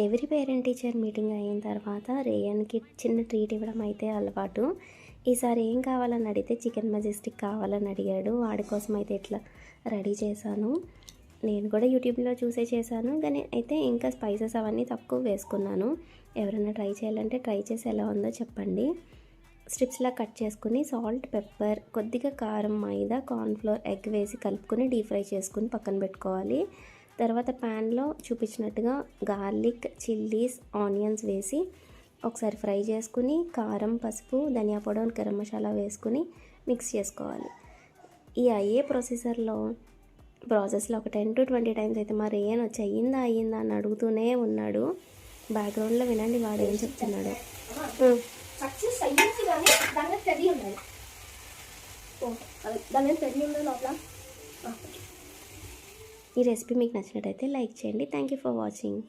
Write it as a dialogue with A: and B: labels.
A: Every parent teacher meeting అయిన తర్వాత రేయన్కి చిన్న ట్రీట్ ఇవ్వడం అయితే అలవాటు. ఈసారి ఏం కావాలని అడిగితే చికెన్ మెజెస్టిక్ కావాలని అడిగాడు. వాడి కోసం అయితే ఇట్లా రెడీ చేశాను. నేను కూడా యూట్యూబ్లో చూసే చేశాను, కానీ అయితే ఇంకా స్పైసెస్ అవన్నీ తక్కువ వేసుకున్నాను. ఎవరైనా ట్రై చేయాలంటే ట్రై చేసి ఎలా ఉందో చెప్పండి. స్ట్రిప్స్లా కట్ చేసుకుని సాల్ట్, పెప్పర్, కొద్దిగా కారం, మైదా, కార్న్ఫ్లోర్, ఎగ్ వేసి కలుపుకొని డీప్ ఫ్రై చేసుకుని పక్కన పెట్టుకోవాలి. తర్వాత ప్యాన్లో చూపించినట్టుగా గార్లిక్, చిల్లీస్, ఆనియన్స్ వేసి ఒకసారి ఫ్రై చేసుకుని కారం, పసుపు, ధనియా పౌడర్, గరం మసాలా వేసుకుని మిక్స్ చేసుకోవాలి. ఈ అయ్యే ప్రాసెస్లో ఒక 10 to 20 టైమ్స్ అయితే మా రేయన్ వచ్చి అయ్యిందా అని అడుగుతూనే ఉన్నాడు. బ్యాక్గ్రౌండ్లో వినండి వాడు ఏం చెప్తున్నాడు.
B: సక్సెస్ అయ్యింది కానీ దాని మీద తెరి ఉండాలి. దాని మీద తెరి ఉండాలి లోపల.
A: ఈ రెసిపీ మీకు నచ్చినట్టయితే లైక్ చేయండి. Thank you for watching.